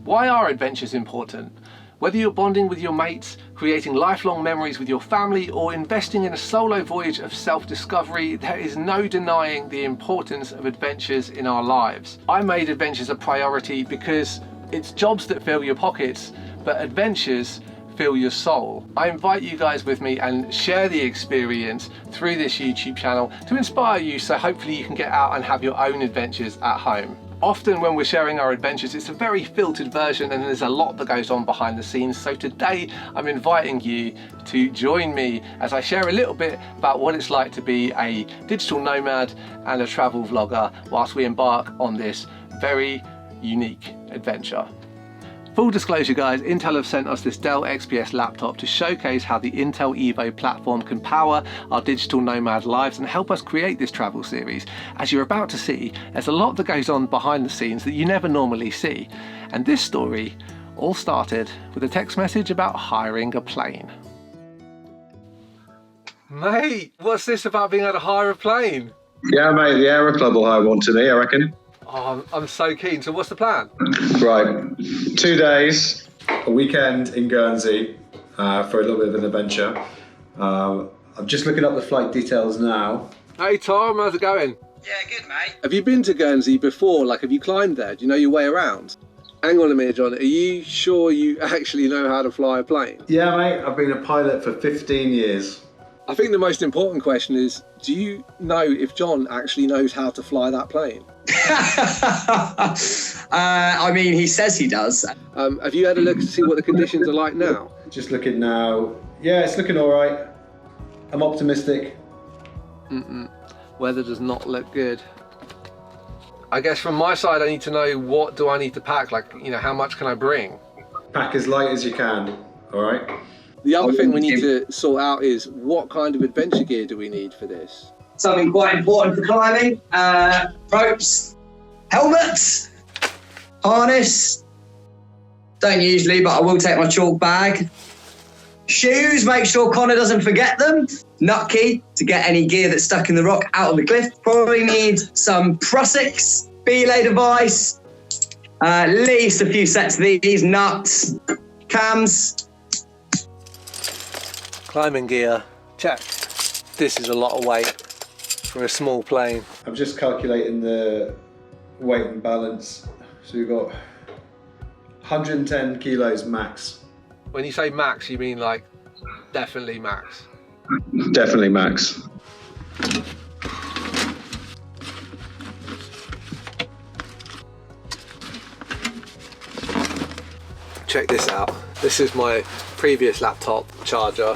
Why are adventures important? Whether you're bonding with your mates, creating lifelong memories with your family, or investing in a solo voyage of self-discovery, there is no denying the importance of adventures in our lives. I made adventures a priority because it's jobs that fill your pockets, but adventures fill your soul. I invite you guys with me and share the experience through this YouTube channel to inspire you, so hopefully you can get out and have your own adventures at home. Often when we're sharing our adventures, it's a very filtered version and there's a lot that goes on behind the scenes. So today I'm inviting you to join me as I share a little bit about what it's like to be a digital nomad and a travel vlogger whilst we embark on this very unique adventure. Full disclosure guys, Intel have sent us this Dell XPS laptop to showcase how the Intel Evo platform can power our digital nomad lives and help us create this travel series. As you're about to see, there's a lot that goes on behind the scenes that you never normally see. And this story all started with a text message about hiring a plane. Mate, what's this about being able to hire a plane? Yeah mate, the Aero Club will hire one today, I reckon. Oh, I'm so keen. So what's the plan? Right, 2 days, a weekend in Guernsey for a little bit of an adventure. I'm just looking up the flight details now. Hey Tom, how's it going? Yeah, good mate. Have you been to Guernsey before? Like, have you climbed there? Do you know your way around? Hang on a minute, John. Are you sure you actually know how to fly a plane? Yeah mate, I've been a pilot for 15 years. I think the most important question is, do you know if John actually knows how to fly that plane? I mean, he says he does. Have you had a look to see what the conditions are like now? Just looking now. Yeah, it's looking all right. I'm optimistic. Weather does not look good. I guess from my side, I need to know, what do I need to pack? Like, you know, how much can I bring? Pack as light as you can, all right? The other thing we need to sort out is, what kind of adventure gear do we need for this? Something quite important for climbing. Ropes, helmets, harness. Don't usually, but I will take my chalk bag. Shoes, make sure Connor doesn't forget them. Nut key to get any gear that's stuck in the rock out of the cliff. Probably need some Prussics, belay device, at least a few sets of these, nuts, cams. Climbing gear, check. This is a lot of weight for a small plane. I'm just calculating the weight and balance. So we've got 110 kilos max. When you say max, you mean like definitely max? Definitely max. Check this out. This is my previous laptop charger.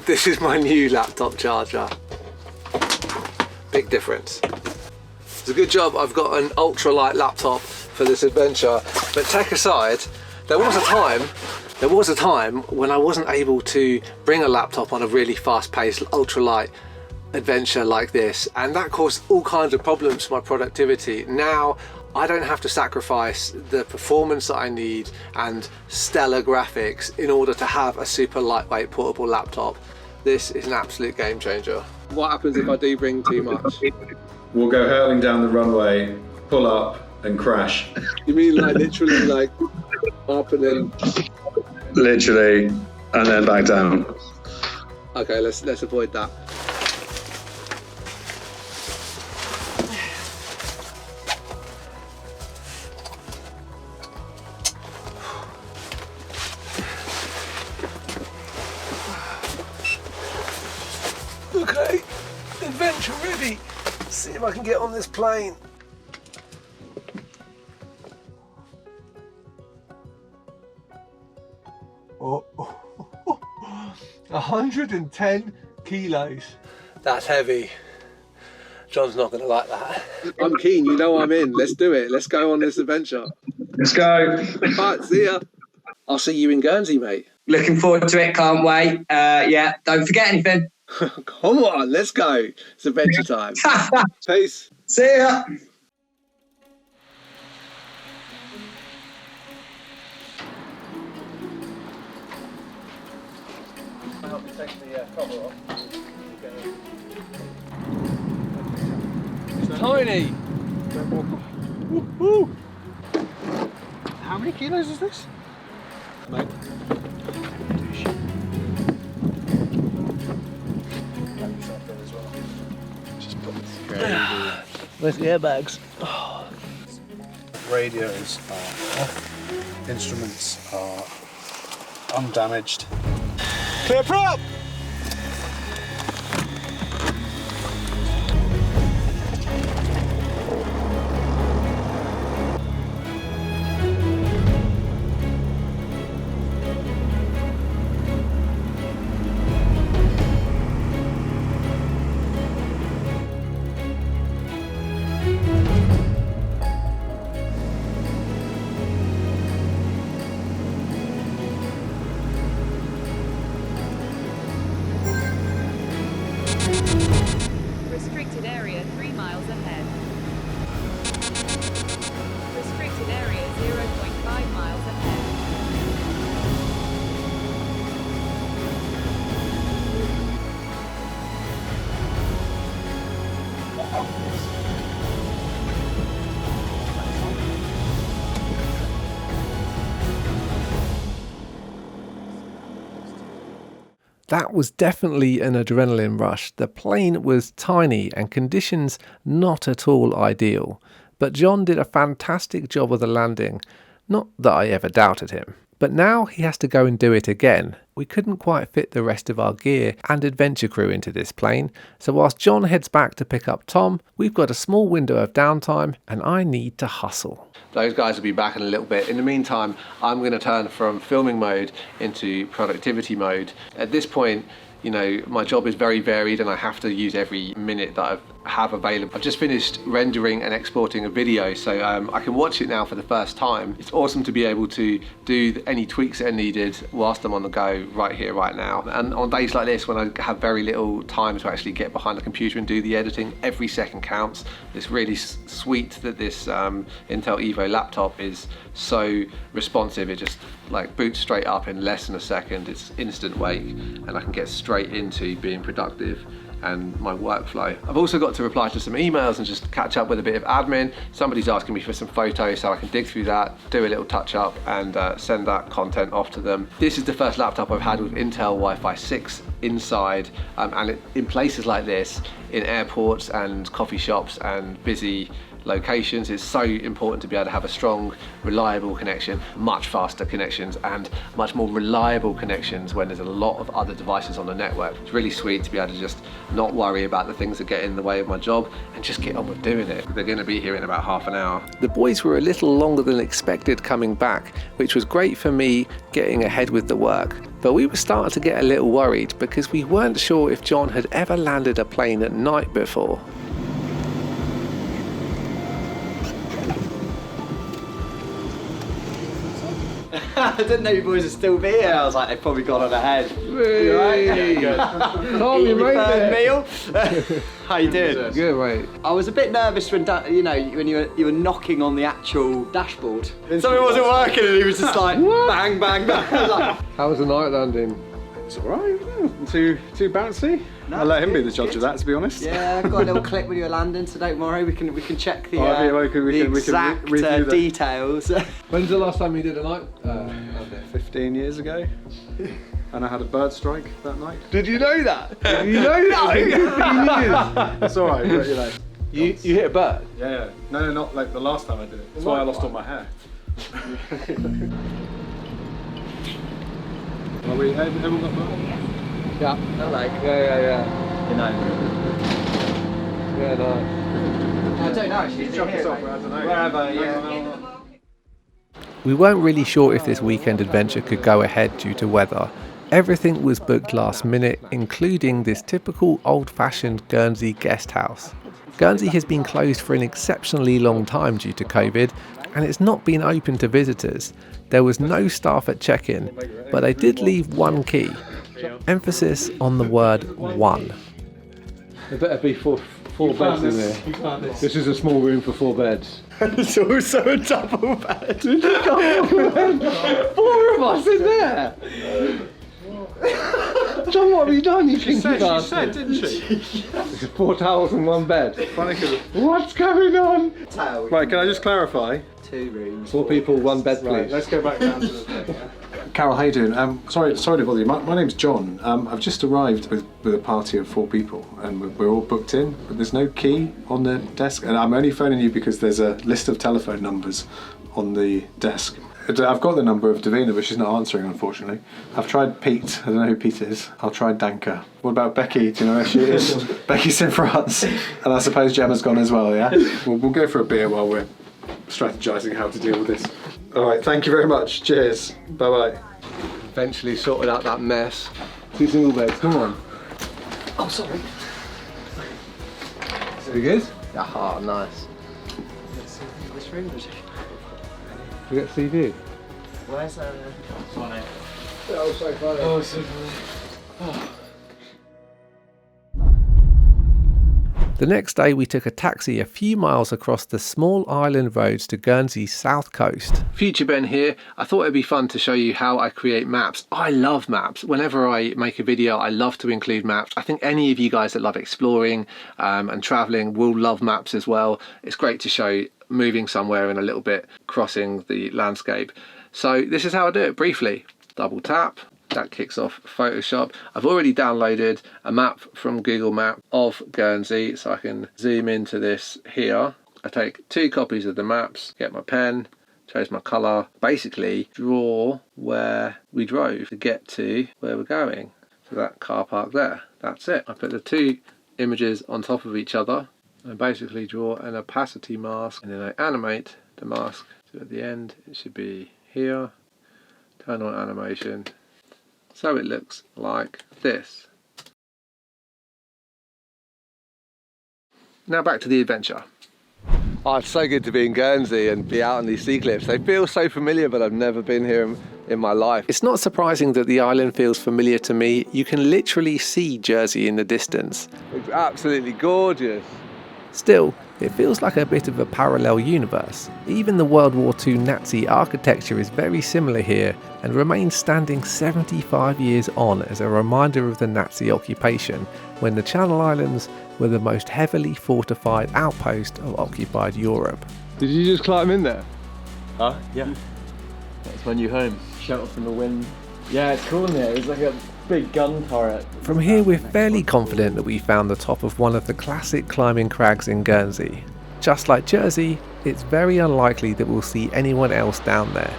This is my new laptop charger. Big difference. It's a good job I've got an ultralight laptop for this adventure, but tech aside, there was a time when I wasn't able to bring a laptop on a really fast-paced ultralight adventure like this, and that caused all kinds of problems for my productivity. Now I don't have to sacrifice the performance that I need and stellar graphics in order to have a super lightweight portable laptop. This is an absolute game changer. What happens if I do bring too much? We'll go hurling down the runway, pull up and crash. You mean like literally like up and then? Literally, and then back down. Okay, let's avoid that. Okay, adventure ready. Let's see if I can get on this plane. Oh, 110 kilos. That's heavy. John's not going to like that. I'm keen, you know I'm in. Let's do it. Let's go on this adventure. Let's go. Right, see ya. I'll see you in Guernsey, mate. Looking forward to it, can't wait. Yeah, don't forget anything. Come on, let's go. It's adventure time. Peace. See ya. I'll be taking the cover off. It's tiny. How How many kilos is this? Mate. Just put this crazy. Where's the airbags? Radios are off. Instruments are undamaged. Clear prop! Restricted area 3 miles ahead. Restricted area 0.5 miles ahead. That was definitely an adrenaline rush. The plane was tiny and conditions not at all ideal. But John did a fantastic job of the landing. Not that I ever doubted him. But now he has to go and do it again. We couldn't quite fit the rest of our gear and adventure crew into this plane, so whilst John heads back to pick up Tom, we've got a small window of downtime and I need to hustle. Those guys will be back in a little bit. In the meantime, I'm going to turn from filming mode into productivity mode. At this point, you know, my job is very varied and I have to use every minute that I have available. I've just finished rendering and exporting a video, so I can watch it now for the first time. It's awesome to be able to do any tweaks that are needed whilst I'm on the go right here, right now. And on days like this, when I have very little time to actually get behind the computer and do the editing, every second counts. It's really sweet that this Intel Evo laptop is so responsive. It just like boots straight up in less than a second. It's instant wake and I can get straight into being productive and my workflow. I've also got to reply to some emails and just catch up with a bit of admin. Somebody's asking me for some photos, so I can dig through that, do a little touch up and send that content off to them. This is the first laptop I've had with Intel Wi-Fi 6 inside, and in places like this, in airports and coffee shops and busy locations, it's so important to be able to have a strong, reliable connection, much faster connections and much more reliable connections when there's a lot of other devices on the network. It's really sweet to be able to just not worry about the things that get in the way of my job and just get on with doing it. They're going to be here in about half an hour. The boys were a little longer than expected coming back, which was great for me getting ahead with the work. But we were starting to get a little worried because we weren't sure if John had ever landed a plane at night before. I didn't know you boys would still be here. I was like, they've probably gone on ahead. Hey. You right? Yeah, good. Tom, you made it. Meal. How you doing? Good, mate. I was a bit nervous when when you were knocking on the actual dashboard. Something wasn't working, and he was just like bang, bang, bang. I was like, How was the night landing? It's alright, too bouncy. No, I'll let him be good, the judge good. of that, to be honest. yeah, I've got a little clip when you were landing, so don't worry. We can check the, we can exact review that. details. When's the last time you did a night landing? 15 years ago. And I had a bird strike that night. Did you know that? Did you know that? It's alright, but you know. You hit a bird? Yeah. No, not like the last time I did it. That's why I lost all my hair. Are we, everyone got bird? Yeah. Hello. Yeah. You know. Yeah, no. I don't know actually. Drop us off, I don't know. Wherever, yeah. We weren't really sure if this weekend adventure could go ahead due to weather. Everything was booked last minute, including this typical old-fashioned Guernsey guest house. Guernsey has been closed for an exceptionally long time due to COVID, and it's not been open to visitors. There was no staff at check-in, but they did leave one key. Emphasis on the word one. There better be four beds in there. This is a small room for 4 beds. It's also a double bed. 4 of us in there! John, what have you done? You think She said, didn't she? 4 towels in 1 bed. Funny 'cause- What's going on? Towel. Right, can I just clarify? 2 rooms. 4 people, 1 bed, please. Right, let's go back down to the thing. Carol, how you doing? Sorry to bother you. My name's John. I've just arrived with a party of 4 people, and we're all booked in, but there's no key on the desk. And I'm only phoning you because there's a list of telephone numbers on the desk. I've got the number of Davina, but she's not answering, unfortunately. I've tried Pete. I don't know who Pete is. I'll try Danka. What about Becky? Do you know where she is? Becky's in France, and I suppose Gemma's gone as well. Yeah. We'll go for a beer while we're strategizing how to deal with this. All right, thank you very much. Cheers. Bye-bye. Eventually sorted out that mess. 2 single beds, come on. Oh, sorry. Is it good? Ah, nice. This room was. We got CD. Where's funny? Oh, so funny. Oh, so funny. The next day we took a taxi a few miles across the small island roads to Guernsey's south coast. Future Ben here. I thought it'd be fun to show you how I create maps. I love maps. Whenever I make a video, I love to include maps. I think any of you guys that love exploring and traveling will love maps as well. It's great to show moving somewhere and a little bit crossing the landscape. So this is how I do it briefly. Double tap. That kicks off Photoshop. I've already downloaded a map from Google Maps of Guernsey, so I can zoom into this here. I take 2 copies of the maps, get my pen, chose my colour, basically draw where we drove to get to where we're going. So that car park there, that's it. I put the 2 images on top of each other and basically draw an opacity mask, and then I animate the mask. So at the end it should be here, turn on animation. So it looks like this. Now back to the adventure. Oh, it's so good to be in Guernsey and be out on these sea cliffs. They feel so familiar, but I've never been here in my life. It's not surprising that the island feels familiar to me. You can literally see Jersey in the distance. It's absolutely gorgeous. Still, it feels like a bit of a parallel universe. Even the World War II Nazi architecture is very similar here and remains standing 75 years on as a reminder of the Nazi occupation, when the Channel Islands were the most heavily fortified outpost of occupied Europe. Did you just climb in there? Huh? Yeah. That's my new home. Shelter from the wind. Yeah, it's cool in there. It's like a big gun turret. From here we're fairly confident that we found the top of one of the classic climbing crags in Guernsey. Just like Jersey, it's very unlikely that we'll see anyone else down there,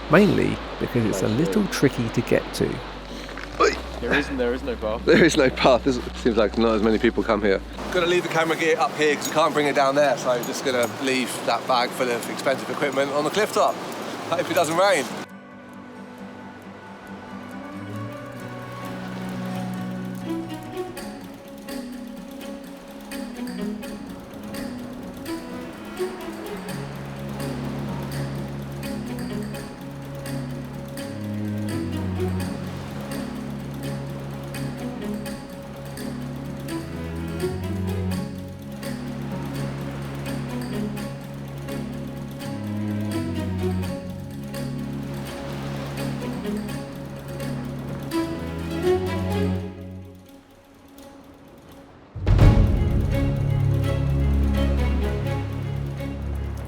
mainly because it's a little tricky to get to. There is no path. There is no path. It seems like not as many people come here. Got to leave the camera gear up here because we can't bring it down there, so I'm just going to leave that bag full of expensive equipment on the cliff top. Hope it doesn't rain.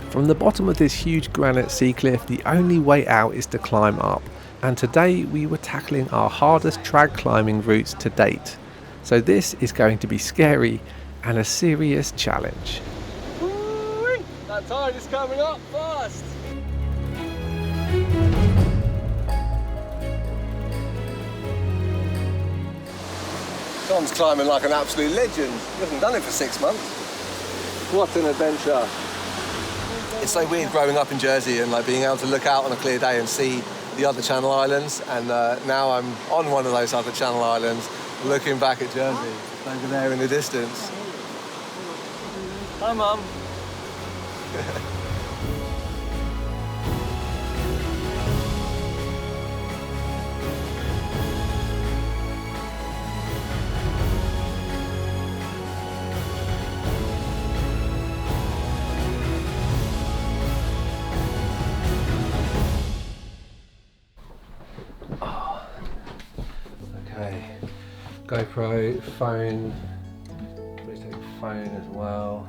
From the bottom of this huge granite sea cliff, the only way out is to climb up, and today we were tackling our hardest trad climbing routes to date. So this is going to be scary and a serious challenge. That tide is coming up fast! John's climbing like an absolute legend. He hasn't done it for 6 months. What an adventure. It's so weird growing up in Jersey and like being able to look out on a clear day and see the other Channel Islands, and now I'm on one of those other Channel Islands looking back at Jersey over there in the distance. Hi, Mum. GoPro, phone. Please take a phone as well.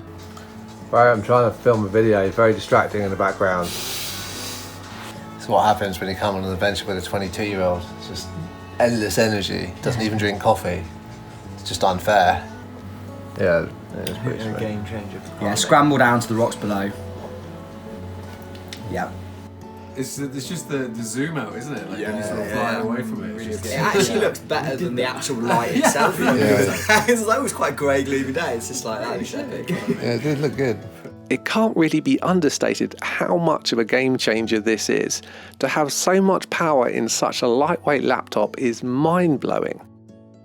Bro, I'm trying to film a video, very distracting in the background. It's what happens when you come on an adventure with a 22-year-old. It's just endless energy, doesn't even drink coffee. It's just unfair. Yeah, it's pretty A game changer. Yeah, scramble down to the rocks below. Yep. It's just the zoom out, isn't it? Like when you sort of fly away from it. It's just, It actually looks better than the actual light itself. It's like, it was quite grey, gloomy day. It's just like, that looks epic. Yeah, it did look good. It can't really be understated how much of a game changer this is. To have so much power in such a lightweight laptop is mind-blowing.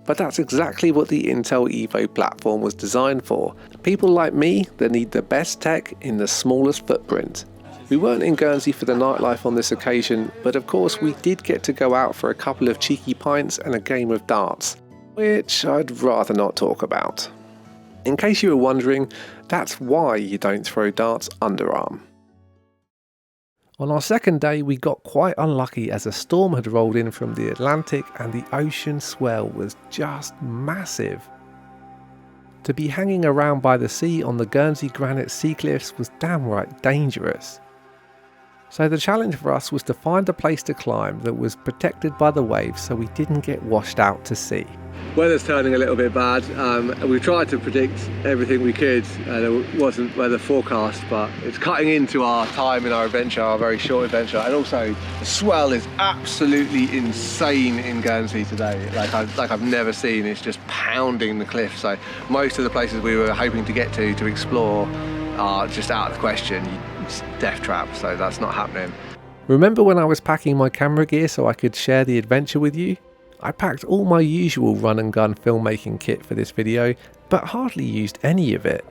But that's exactly what the Intel Evo platform was designed for. People like me that need the best tech in the smallest footprint. We weren't in Guernsey for the nightlife on this occasion, but of course we did get to go out for a couple of cheeky pints and a game of darts, which I'd rather not talk about. In case you were wondering, that's why you don't throw darts underarm. On our second day, we got quite unlucky as a storm had rolled in from the Atlantic and the ocean swell was just massive. To be hanging around by the sea on the Guernsey granite sea cliffs was downright dangerous. So the challenge for us was to find a place to climb that was protected by the waves so we didn't get washed out to sea. Weather's turning a little bit bad. We tried to predict everything we could, and it wasn't weather forecast, but it's cutting into our time in our adventure, our very short adventure. And also, the swell is absolutely insane in Guernsey today. Like I've never seen. It's just pounding the cliff. So most of the places we were hoping to get to explore are just out of the question. It's death trap, so that's not happening. Remember when I was packing my camera gear so I could share the adventure with you? I packed all my usual run and gun filmmaking kit for this video, but hardly used any of it.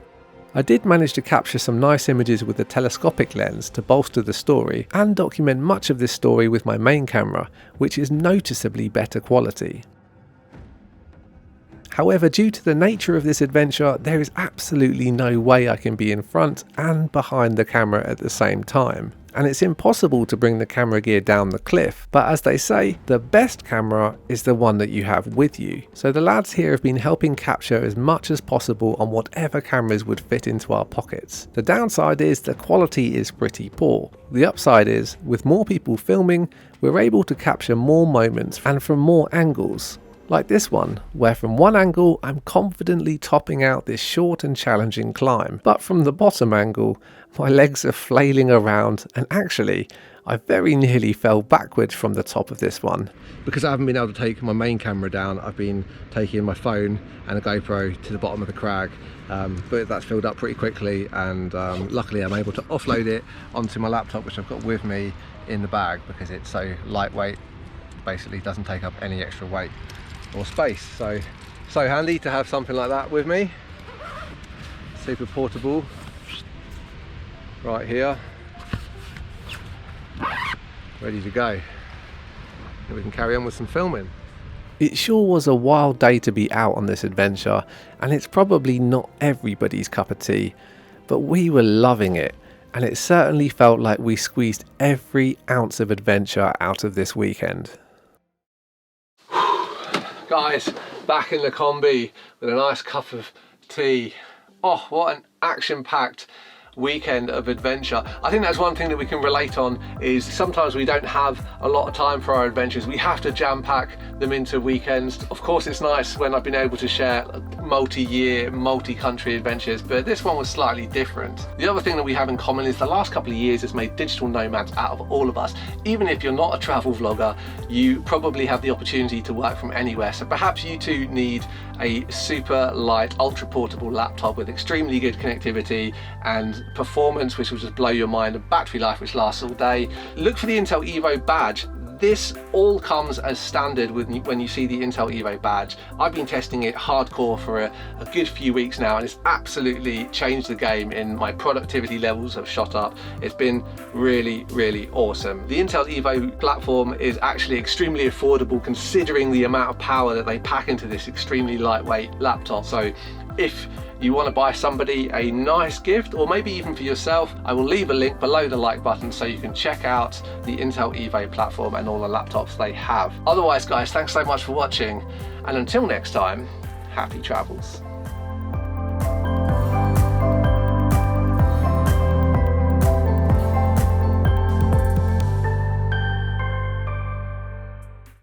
I did manage to capture some nice images with a telescopic lens to bolster the story, and document much of this story with my main camera, which is noticeably better quality. However, due to the nature of this adventure, there is absolutely no way I can be in front and behind the camera at the same time. And it's impossible to bring the camera gear down the cliff, but as they say, the best camera is the one that you have with you. So the lads here have been helping capture as much as possible on whatever cameras would fit into our pockets. The downside is the quality is pretty poor. The upside is, with more people filming, we're able to capture more moments and from more angles. Like this one, where from one angle I'm confidently topping out this short and challenging climb, but from the bottom angle my legs are flailing around, and actually I very nearly fell backwards from the top of this one. Because I haven't been able to take my main camera down, I've been taking my phone and a GoPro to the bottom of the crag, but that's filled up pretty quickly, and luckily I'm able to offload it onto my laptop, which I've got with me in the bag because it's so lightweight, basically doesn't take up any extra weight or space. So handy to have something like that with me. Super portable, right here, ready to go. And we can carry on with some filming. It sure was a wild day to be out on this adventure, and it's probably not everybody's cup of tea, but we were loving it, and it certainly felt like we squeezed every ounce of adventure out of this weekend. Guys, back in the Kombi with a nice cup of tea. Oh, what an action-packed weekend of adventure. I think that's one thing that we can relate on, is sometimes we don't have a lot of time for our adventures. We have to jam pack them into weekends. Of course it's nice when I've been able to share multi-year, multi-country adventures, but this one was slightly different. The other thing that we have in common is the last couple of years has made digital nomads out of all of us. Even if you're not a travel vlogger, you probably have the opportunity to work from anywhere. So perhaps you too need a super light, ultra portable laptop with extremely good connectivity and performance which will just blow your mind, and battery life which lasts all day. Look for the Intel Evo badge. This all comes as standard when you see the Intel Evo badge. I've been testing it hardcore for a good few weeks now, and it's absolutely changed the game. In my productivity levels have shot up. It's been really, really awesome. The Intel Evo platform is actually extremely affordable considering the amount of power that they pack into this extremely lightweight laptop. So if you want to buy somebody a nice gift, or maybe even for yourself, I will leave a link below the like button so you can check out the Intel eBay platform and all the laptops they have. Otherwise guys, thanks so much for watching, and until next time, happy travels.